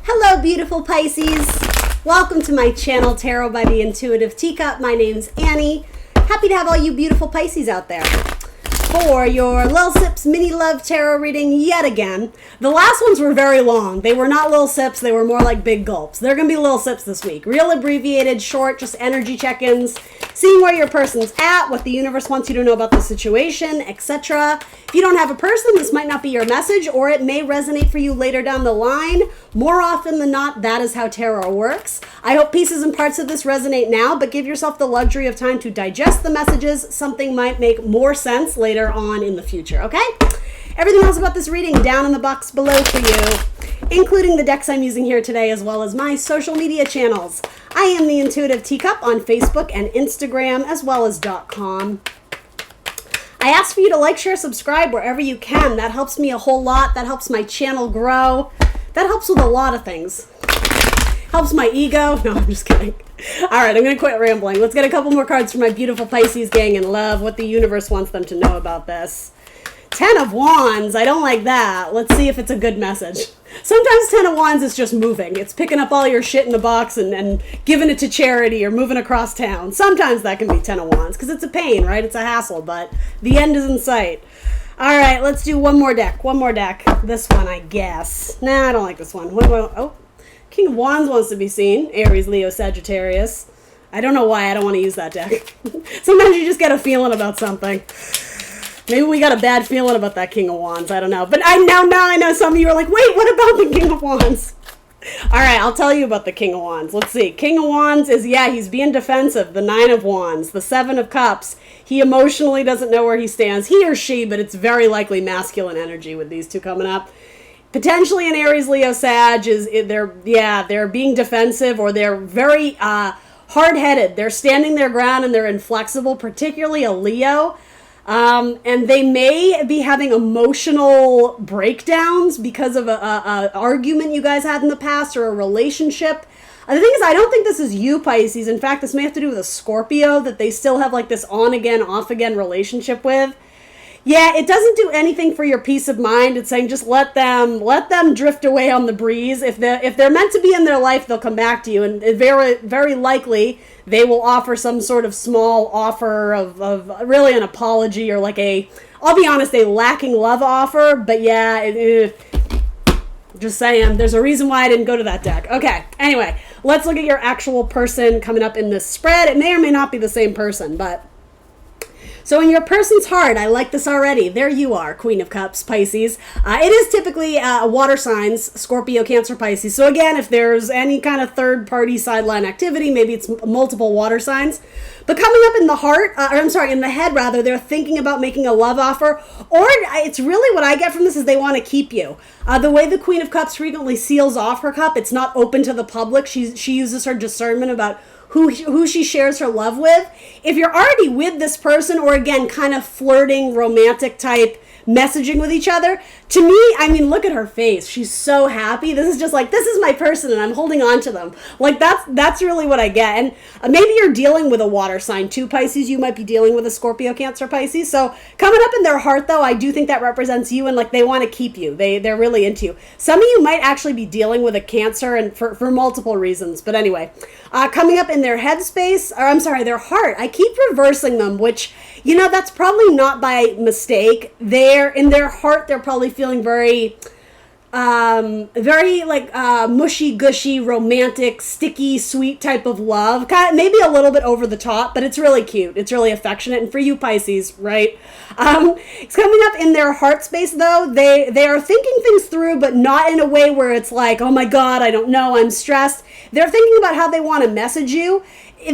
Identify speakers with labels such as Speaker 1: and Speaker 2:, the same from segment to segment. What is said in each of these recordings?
Speaker 1: Hello, beautiful Pisces. Welcome to my channel, Tarot by the Intuitive Teacup. My name's Annie. Happy to have all you beautiful Pisces out there for your Lil Sips mini love tarot reading yet again. The last ones were very long. They were not Lil Sips. They were more like big gulps. They're going to be Lil Sips this week. Real abbreviated, short, just energy check-ins, seeing where your person's at, what the universe wants you to know about the situation, etc. If you don't have a person, this might not be your message, or it may resonate for you later down the line. More often than not, that is how tarot works. I hope pieces and parts of this resonate now, but give yourself the luxury of time to digest the messages. Something might make more sense later on in the future, okay? Everything else about this reading down in the box below for you, including the decks I'm using here today, as well as my social media channels. I am the Intuitive Teacup on Facebook and Instagram, as well as .com. I ask for you to like, share, subscribe wherever you can. That helps me a whole lot. That helps my channel grow. That helps with a lot of things. Helps my ego. No, I'm just kidding. All right, I'm going to quit rambling. Let's get a couple more cards for my beautiful Pisces gang and love what the universe wants them to know about this. 10 of Wands. I don't like that. Let's see if it's a good message. Sometimes 10 of Wands is just moving. It's picking up all your shit in a box and giving it to charity or moving across town. Sometimes that can be 10 of Wands because it's a pain, right? It's a hassle, but the end is in sight. All right, let's do one more deck. One more deck. This one, I guess. Nah, I don't like this one. Oh, King of Wands wants to be seen. Aries, Leo, Sagittarius. I don't know why I don't want to use that deck. Sometimes you just get a feeling about something. Maybe we got a bad feeling about that King of Wands. I don't know. But now I know some of you are like, wait, what about the King of Wands? All right, I'll tell you about the King of Wands. Let's see. King of Wands is, he's being defensive. The 9 of Wands, the 7 of Cups. He emotionally doesn't know where he stands. He or she, but it's very likely masculine energy with these two coming up. Potentially an Aries, Leo, Sag they're being defensive, or they're very hard-headed. They're standing their ground and they're inflexible, particularly a Leo. And they may be having emotional breakdowns because of a argument you guys had in the past or a relationship. The thing is, I don't think this is you, Pisces. In fact, this may have to do with a Scorpio that they still have like this on-again, off-again relationship with. Yeah, it doesn't do anything for your peace of mind. It's saying just let them drift away on the breeze. If they're meant to be in their life, they'll come back to you, and very, very likely they will offer some sort of small offer of really an apology or like I'll be honest, a lacking love offer. But yeah, just saying, there's a reason why I didn't go to that deck. Okay, anyway, let's look at your actual person coming up in this spread. It may or may not be the same person, but... So in your person's heart, I like this already. There you are, Queen of Cups, Pisces. It is typically water signs, Scorpio, Cancer, Pisces. So again, if there's any kind of third-party sideline activity, maybe it's multiple water signs. But coming up in the heart, in the head rather, they're thinking about making a love offer. Or it's really what I get from this is they want to keep you. The way the Queen of Cups frequently seals off her cup, it's not open to the public. She uses her discernment about who she shares her love with. If you're already with this person, or again, kind of flirting, romantic type messaging with each other, to me, I mean, look at her face. She's so happy. This is just like, this is my person and I'm holding on to them. Like that's really what I get. And maybe you're dealing with a water sign too, Pisces. You might be dealing with a Scorpio, Cancer, Pisces. So coming up in their heart though, I do think that represents you, and like they want to keep you. They're really into you. Some of you might actually be dealing with a Cancer, and for multiple reasons. But anyway, coming up in their headspace, their heart. I keep reversing them, which, that's probably not by mistake. In their heart, they're probably feeling very mushy, gushy, romantic, sticky, sweet type of love. Kind of, maybe a little bit over the top, but it's really cute. It's really affectionate. And for you, Pisces, right? It's coming up in their heart space, though. They are thinking things through, but not in a way where it's like, oh my God, I don't know, I'm stressed. They're thinking about how they want to message you.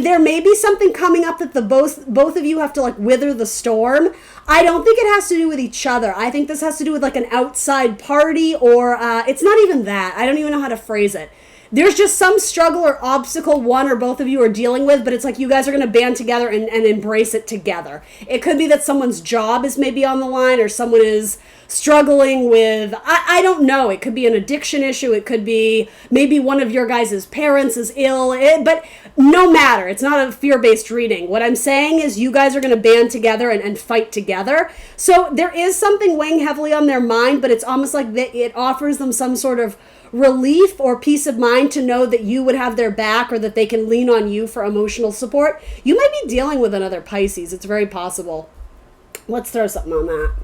Speaker 1: There may be something coming up that both of you have to like wither the storm. I don't think it has to do with each other. I think this has to do with like an outside party, or it's not even that. I don't even know how to phrase it. There's just some struggle or obstacle one or both of you are dealing with, but it's like you guys are going to band together and embrace it together. It could be that someone's job is maybe on the line, or someone is struggling with, I don't know, it could be an addiction issue, it could be maybe one of your guys' parents is ill, but no matter, it's not a fear-based reading. What I'm saying is you guys are going to band together and fight together. So there is something weighing heavily on their mind, but it's almost like it offers them some sort of relief or peace of mind to know that you would have their back or that they can lean on you for emotional support. You might be dealing with another Pisces. It's very possible. Let's throw something on that.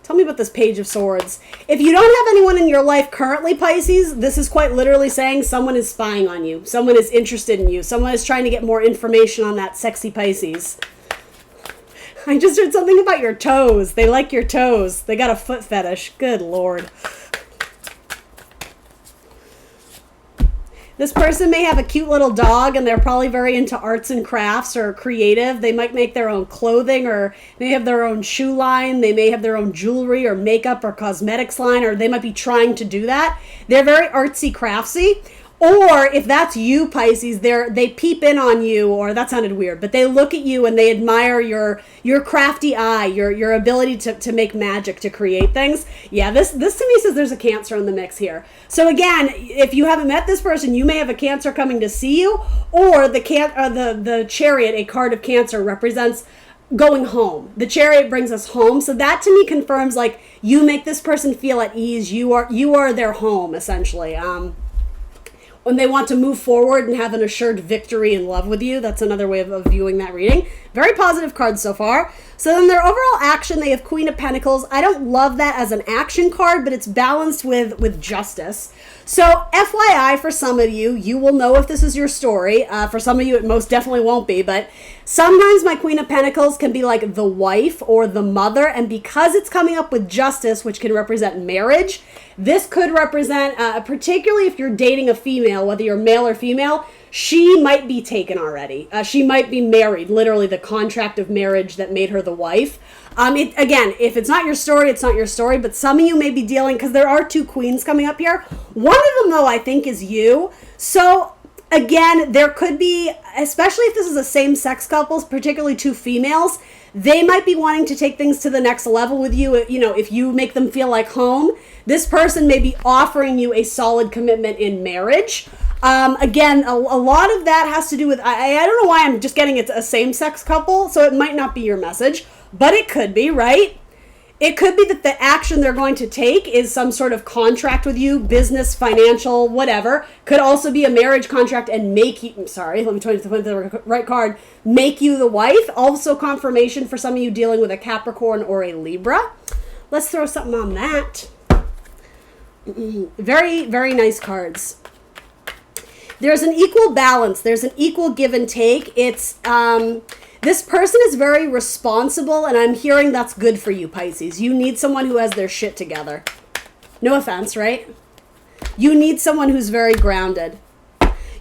Speaker 1: Tell me about this Page of Swords. If you don't have anyone in your life currently, Pisces, this is quite literally saying someone is spying on you. Someone is interested in you. Someone is trying to get more information on that sexy Pisces. I just heard something about your toes. They like your toes. They got a foot fetish. Good Lord. This person may have a cute little dog and they're probably very into arts and crafts or creative. They might make their own clothing or they have their own shoe line. They may have their own jewelry or makeup or cosmetics line, or they might be trying to do that. They're very artsy craftsy. Or if that's you, Pisces, they peep in on you, or that sounded weird, but they look at you and they admire your crafty eye, your ability to make magic, to create things. Yeah, this to me says there's a Cancer in the mix here. So again, if you haven't met this person, you may have a Cancer coming to see you, or the Chariot, a card of Cancer, represents going home. The Chariot brings us home. So that to me confirms like you make this person feel at ease. You are their home, essentially. When they want to move forward and have an assured victory in love with you. That's another way of viewing that reading. Very positive cards so far. So then their overall action, they have Queen of Pentacles. I don't love that as an action card, but it's balanced with justice. So FYI, for some of you, you will know if this is your story. For some of you, it most definitely won't be. But sometimes my Queen of Pentacles can be like the wife or the mother. And because it's coming up with justice, which can represent marriage, this could represent, particularly if you're dating a female, whether you're male or female, she might be taken already. She might be married, literally the contract of marriage that made her the wife. Again, if it's not your story, it's not your story, but some of you may be dealing, because there are two queens coming up here. One of them, though, I think is you. So again, there could be, especially if this is a same-sex couple, particularly two females, they might be wanting to take things to the next level with you. You know, if you make them feel like home, this person may be offering you a solid commitment in marriage. Again, a lot of that has to do with, I don't know why I'm just getting it's a same-sex couple, so it might not be your message, but it could be, right? It could be that the action they're going to take is some sort of contract with you, business, financial, whatever. Could also be a marriage contract and make you, sorry, let me try to put the right card, make you the wife. Also confirmation for some of you dealing with a Capricorn or a Libra. Let's throw something on that. Very, very nice cards. There's an equal balance. There's an equal give and take. It's, this person is very responsible, and I'm hearing that's good for you, Pisces. You need someone who has their shit together. No offense, right? You need someone who's very grounded.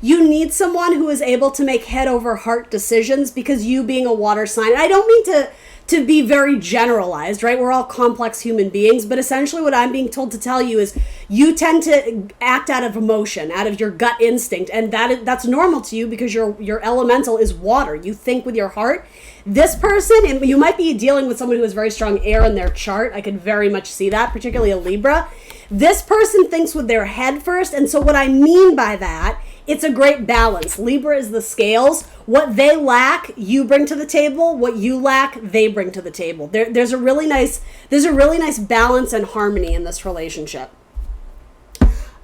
Speaker 1: You need someone who is able to make head over heart decisions, because you being a water sign, I don't mean to be very generalized, right? We're all complex human beings, but essentially what I'm being told to tell you is you tend to act out of emotion, out of your gut instinct, and that's normal to you because your elemental is water. You think with your heart. This person, and you might be dealing with someone who has very strong air in their chart. I could very much see that, particularly a Libra. This person thinks with their head first, and so what I mean by that, it's a great balance. Libra is the scales. What they lack, you bring to the table. What you lack, they bring to the table. There's a really nice balance and harmony in this relationship.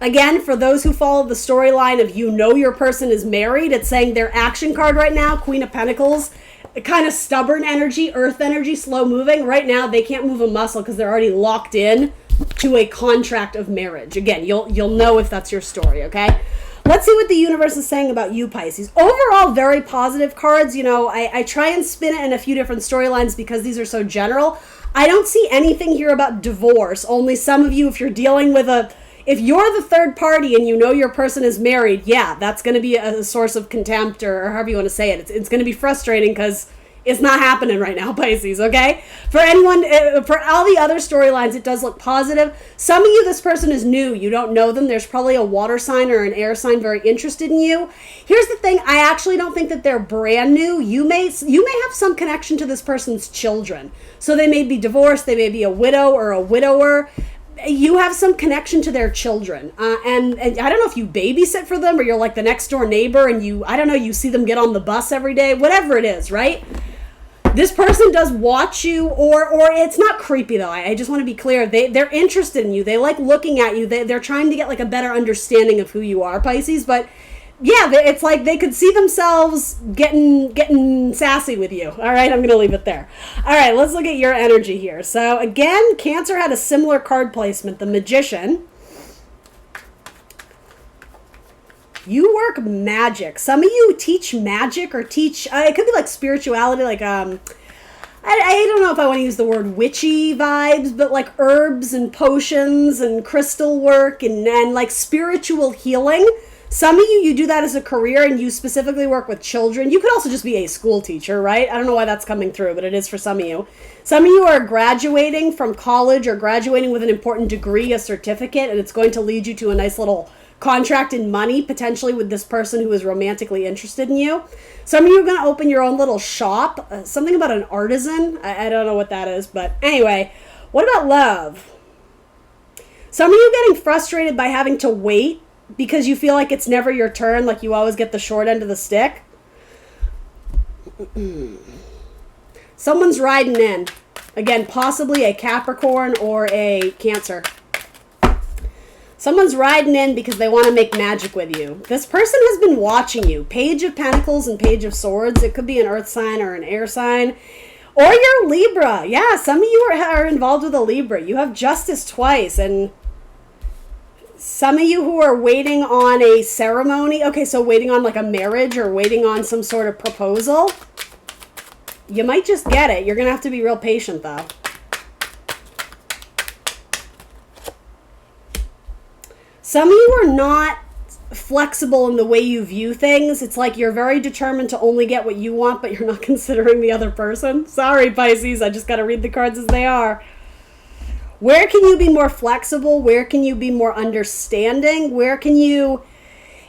Speaker 1: Again, for those who follow the storyline of your person is married, it's saying their action card right now, Queen of Pentacles, kind of stubborn energy, earth energy, slow moving. Right now, they can't move a muscle because they're already locked in to a contract of marriage. Again, you'll know if that's your story, okay? Let's see what the universe is saying about you, Pisces. Overall, very positive cards. I try and spin it in a few different storylines because these are so general. I don't see anything here about divorce. Only some of you, if you're dealing with if you're the third party and your person is married, yeah, that's going to be a source of contempt or however you want to say it. It's going to be frustrating because It's not happening right now, Pisces, okay? For anyone, for all the other storylines, it does look positive. Some of you, this person is new. You don't know them. There's probably a water sign or an air sign very interested in you. Here's the thing. I actually don't think that they're brand new. You may have some connection to this person's children. So they may be divorced. They may be a widow or a widower. You have some connection to their children. And I don't know if you babysit for them or you're like the next door neighbor and you see them get on the bus every day, whatever it is, right? This person does watch you, or it's not creepy though. I just want to be clear. They're interested in you. They like looking at you. They're trying to get like a better understanding of who you are, Pisces. But yeah, it's like they could see themselves getting sassy with you. All right, I'm going to leave it there. All right, let's look at your energy here. So again, Cancer had a similar card placement, the Magician. You work magic. Some of you teach magic or teach, it could be like spirituality, like, I don't know if I want to use the word witchy vibes, but like herbs and potions and crystal work and like spiritual healing. Some of you do that as a career and you specifically work with children. You could also just be a school teacher, right? I don't know why that's coming through, but it is for some of you. Some of you are graduating from college or graduating with an important degree, a certificate, and it's going to lead you to a nice little contract and money, potentially with this person who is romantically interested in you. Some of you are going to open your own little shop. Something about an artisan. I don't know what that is, but anyway. What about love? Some of you getting frustrated by having to wait because you feel like it's never your turn, like you always get the short end of the stick. Someone's riding in. Again, possibly a Capricorn or a Cancer. Someone's riding in because they want to make magic with you. This person has been watching you. Page of Pentacles and Page of Swords. It could be an earth sign or an air sign. Or you're Libra. Yeah, some of you are involved with a Libra. You have Justice twice. And some of you who are waiting on a ceremony. Okay, so waiting on like a marriage or waiting on some sort of proposal. You might just get it. You're going to have to be real patient though. Some of you are not flexible in the way you view things. It's like you're very determined to only get what you want, but you're not considering the other person. Sorry, Pisces, I just got to read the cards as they are. Where can you be more flexible? Where can you be more understanding? Where can you...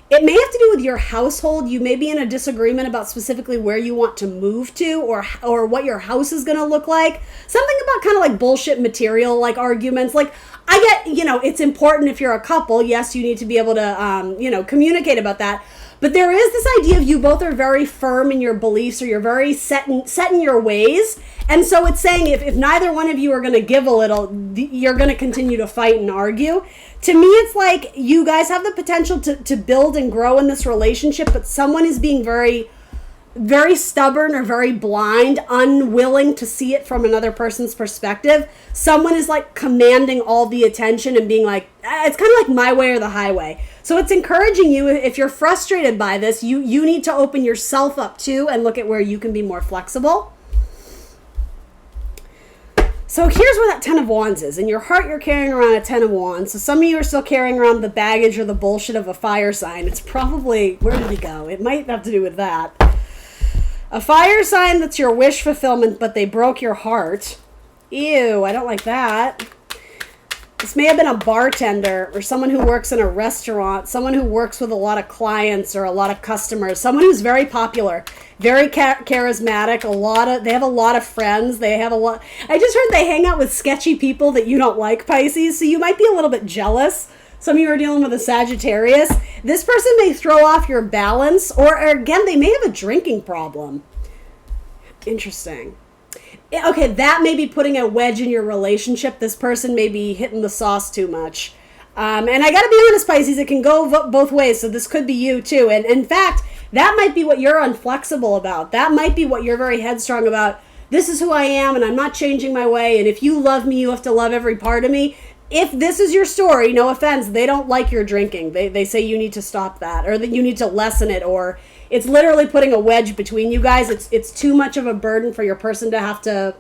Speaker 1: It may have to do with your household. You may be in a disagreement about specifically where you want to move to or what your house is going to look like. Something about kind of like bullshit material, like arguments. Like, I get, it's important if you're a couple. Yes, you need to be able to, communicate about that. But there is this idea of you both are very firm in your beliefs or you're very set in your ways. And so it's saying if neither one of you are going to give a little, you're going to continue to fight and argue. To me, it's like you guys have the potential to build and grow in this relationship, but someone is being very, very stubborn or very blind, unwilling to see it from another person's perspective. Someone is like commanding all the attention and being like, it's kind of like my way or the highway. So it's encouraging you, if you're frustrated by this, you need to open yourself up too and look at where you can be more flexible. So here's where that 10 of Wands is. In your heart, you're carrying around a 10 of Wands. So some of you are still carrying around the baggage or the bullshit of a fire sign. It's probably, where did we go? It might have to do with that. A fire sign that's your wish fulfillment, but they broke your heart. Ew, I don't like that. This may have been a bartender or someone who works in a restaurant, someone who works with a lot of clients or a lot of customers, someone who's very popular, very charismatic, they have a lot of friends, I just heard they hang out with sketchy people that you don't like, Pisces, so you might be a little bit jealous. Some of you are dealing with a Sagittarius. This person may throw off your balance, or again, they may have a drinking problem. Interesting. Okay, that may be putting a wedge in your relationship. This person may be hitting the sauce too much. And I got to be honest, Pisces, it can go both ways, so this could be you too. And in fact, that might be what you're unflexible about. That might be what you're very headstrong about. This is who I am, and I'm not changing my way, and if you love me, you have to love every part of me. If this is your story, no offense, they don't like your drinking. They say you need to stop that, or that you need to lessen it, or it's literally putting a wedge between you guys. It's too much of a burden for your person to have to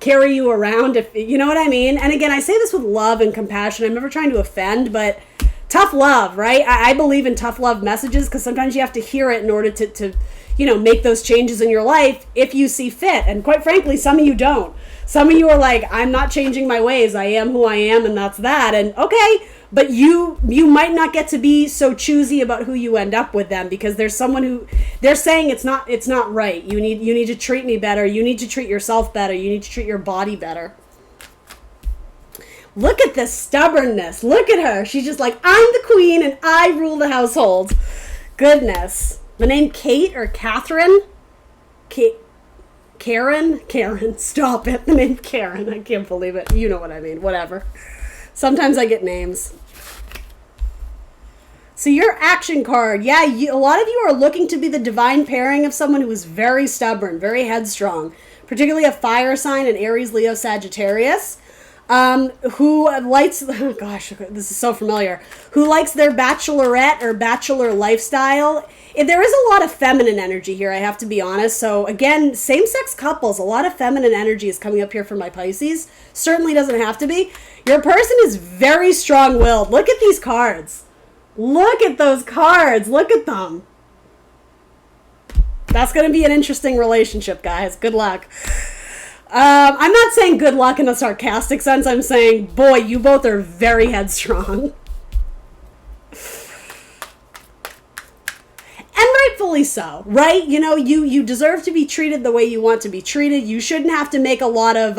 Speaker 1: carry you around, if you know what I mean. And again, I say this with love and compassion. I'm never trying to offend, but tough love, right? I believe in tough love messages because sometimes you have to hear it in order to make those changes in your life if you see fit. And quite frankly, some of you don't. Some of you are like, I'm not changing my ways. I am who I am, and that's that. And okay, but you might not get to be so choosy about who you end up with them, because there's someone who they're saying it's not right. You need to treat me better. You need to treat yourself better. You need to treat your body better. Look at this stubbornness. Look at her. She's just like, I'm the queen and I rule the household. Goodness. The name Kate or Catherine? Karen, stop it. The name Karen. I can't believe it. You know what I mean. Whatever. Sometimes I get names. So your action card. Yeah, a lot of you are looking to be the divine pairing of someone who is very stubborn, very headstrong. Particularly a fire sign, an Aries, Leo, Sagittarius. Who likes, oh gosh, this is so familiar, who likes their bachelorette or bachelor lifestyle. There is a lot of feminine energy here, I have to be honest. So again, same-sex couples, a lot of feminine energy is coming up here for my Pisces. Certainly doesn't have to be. Your person is very strong-willed. Look at these cards. Look at those cards. Look at them. That's going to be an interesting relationship, guys. Good luck. I'm not saying good luck in a sarcastic sense. I'm saying, boy, you both are very headstrong. And rightfully so, right? You deserve to be treated the way you want to be treated. You shouldn't have to make a lot of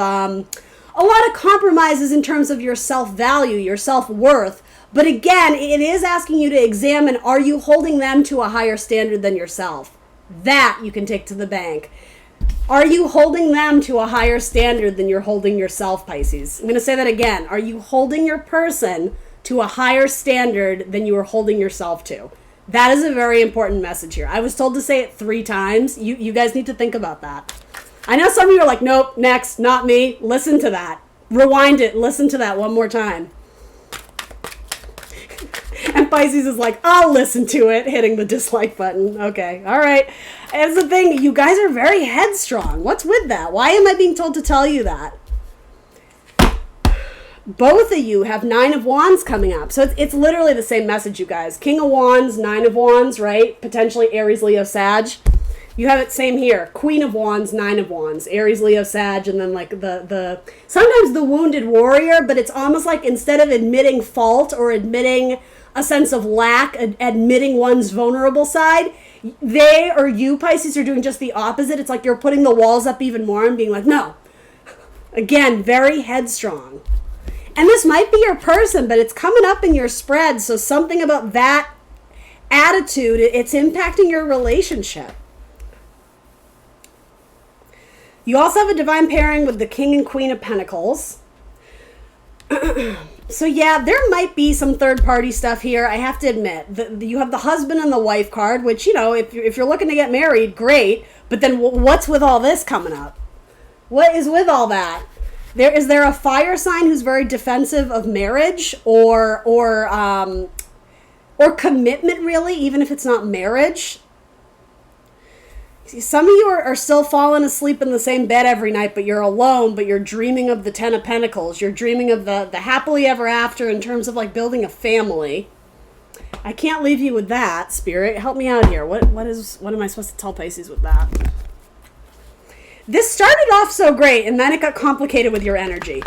Speaker 1: compromises in terms of your self-value, your self-worth. But again, it is asking you to examine, are you holding them to a higher standard than yourself? That you can take to the bank. Are you holding them to a higher standard than you're holding yourself, Pisces? I'm going to say that again. Are you holding your person to a higher standard than you are holding yourself to? That is a very important message here. I was told to say it 3 times. You guys need to think about that. I know some of you are like, nope, next, not me. Listen to that. Rewind it. Listen to that one more time. And Pisces is like, I'll listen to it, hitting the dislike button. Okay, all right. It's the thing, you guys are very headstrong. What's with that? Why am I being told to tell you that? Both of you have 9 of Wands coming up. So it's literally the same message, you guys. King of Wands, 9 of Wands, right? Potentially Aries, Leo, Sag. You have it same here. Queen of Wands, 9 of Wands. Aries, Leo, Sag, and then like the sometimes the wounded warrior, but it's almost like instead of admitting fault or admitting a sense of lack, admitting one's vulnerable side, they or you, Pisces, are doing just the opposite. It's like you're putting the walls up even more and being like, no. Again, very headstrong. And this might be your person, but it's coming up in your spread. So something about that attitude, it's impacting your relationship. You also have a divine pairing with the King and Queen of Pentacles. So yeah, there might be some third-party stuff here. I have to admit, you have the husband and the wife card, which, if you're looking to get married, great. But then what's with all this coming up? What is with all that? Is there a fire sign who's very defensive of marriage or commitment, really, even if it's not marriage? See, some of you are still falling asleep in the same bed every night, but you're alone, but you're dreaming of the 10 of Pentacles. You're dreaming of the happily ever after in terms of like building a family. I can't leave you with that, Spirit. Help me out here. What am I supposed to tell Pisces with that? This started off so great, and then it got complicated with your energy.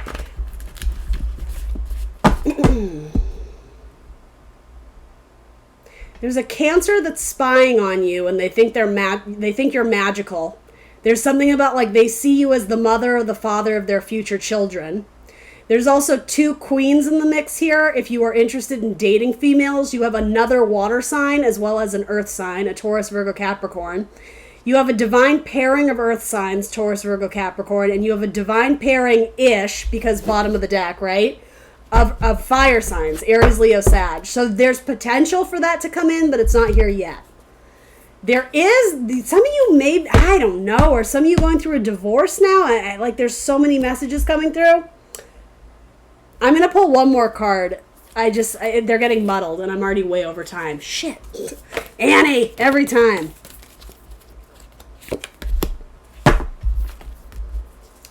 Speaker 1: There's a Cancer that's spying on you, and they think they think you're magical. There's something about like they see you as the mother or the father of their future children. There's also 2 queens in the mix here. If you are interested in dating females, you have another water sign as well as an earth sign, a Taurus, Virgo, Capricorn. You have a divine pairing of earth signs, Taurus, Virgo, Capricorn, and you have a divine pairing-ish, because bottom of the deck, right? Of fire signs, Aries, Leo, Sag. So there's potential for that to come in, but it's not here yet. There is, some of you may, I don't know, or some of you going through a divorce now. There's so many messages coming through. I'm going to pull one more card. They're getting muddled, and I'm already way over time. Shit. Annie, every time.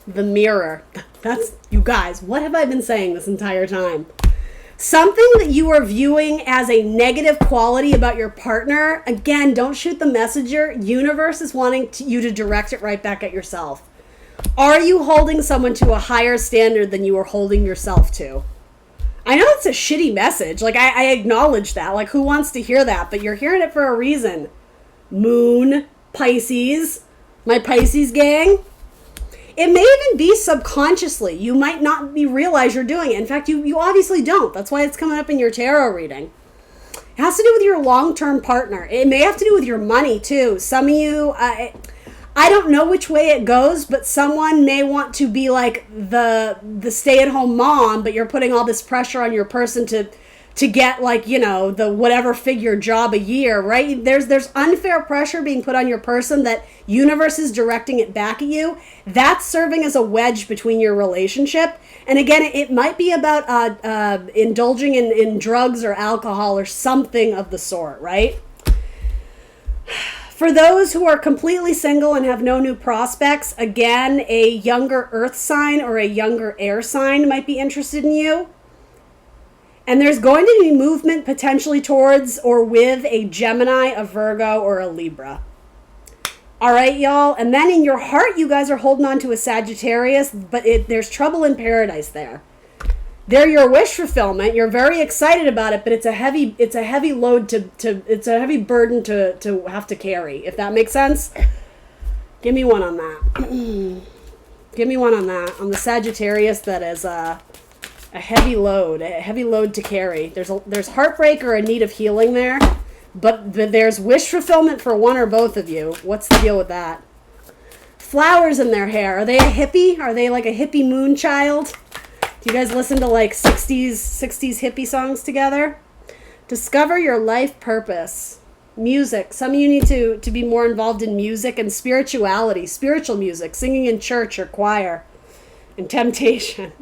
Speaker 1: The Mirror. That's, you guys, what have I been saying this entire time? Something that you are viewing as a negative quality about your partner, again, don't shoot the messenger. Universe is wanting you to direct it right back at yourself. Are you holding someone to a higher standard than you are holding yourself to? I know it's a shitty message. Like, I acknowledge that. Like, who wants to hear that? But you're hearing it for a reason. Moon, Pisces, my Pisces gang. It may even be subconsciously. You might not realize you're doing it. In fact, you obviously don't. That's why it's coming up in your tarot reading. It has to do with your long-term partner. It may have to do with your money, too. Some of you, I don't know which way it goes, but someone may want to be like the stay-at-home mom, but you're putting all this pressure on your person to get, like, you know, the whatever figure job a year, right? There's unfair pressure being put on your person that universe is directing it back at you. That's serving as a wedge between your relationship. And again, it might be about indulging in drugs or alcohol or something of the sort, right? For those who are completely single and have no new prospects, again, a younger earth sign or a younger air sign might be interested in you. And there's going to be movement potentially towards or with a Gemini, a Virgo, or a Libra. All right, y'all. And then in your heart, you guys are holding on to a Sagittarius, but there's trouble in paradise there. They're your wish fulfillment. You're very excited about it, but it's a heavy load it's a heavy burden to have to carry, if that makes sense. Give me one on that. Give me one on that. On the Sagittarius, that is a heavy load to carry. There's heartbreak or a need of healing there, but there's wish fulfillment for one or both of you. What's the deal with that? Flowers in their hair. Are they a hippie? Are they like a hippie moon child? Do you guys listen to like 60s hippie songs together? Discover your life purpose. Music. Some of you need to be more involved in music and spirituality, spiritual music, singing in church or choir, and temptation.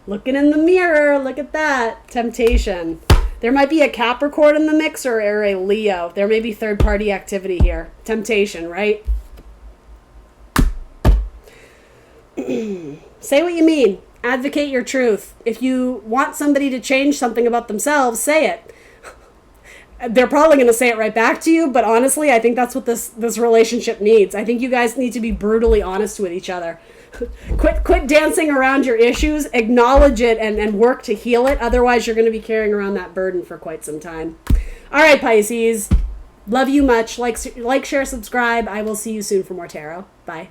Speaker 1: Looking in the mirror, look at that. Temptation. There might be a Capricorn in the mix or a Leo. There may be third-party activity here. Temptation, right? Say what you mean. Advocate your truth. If you want somebody to change something about themselves, say it. They're probably going to say it right back to you, but honestly, I think that's what this relationship needs. I think you guys need to be brutally honest with each other. Quit dancing around your issues, acknowledge it, and work to heal it. Otherwise, you're going to be carrying around that burden for quite some time. All right, Pisces. Love you much. Like, share, subscribe. I will see you soon for more tarot. Bye.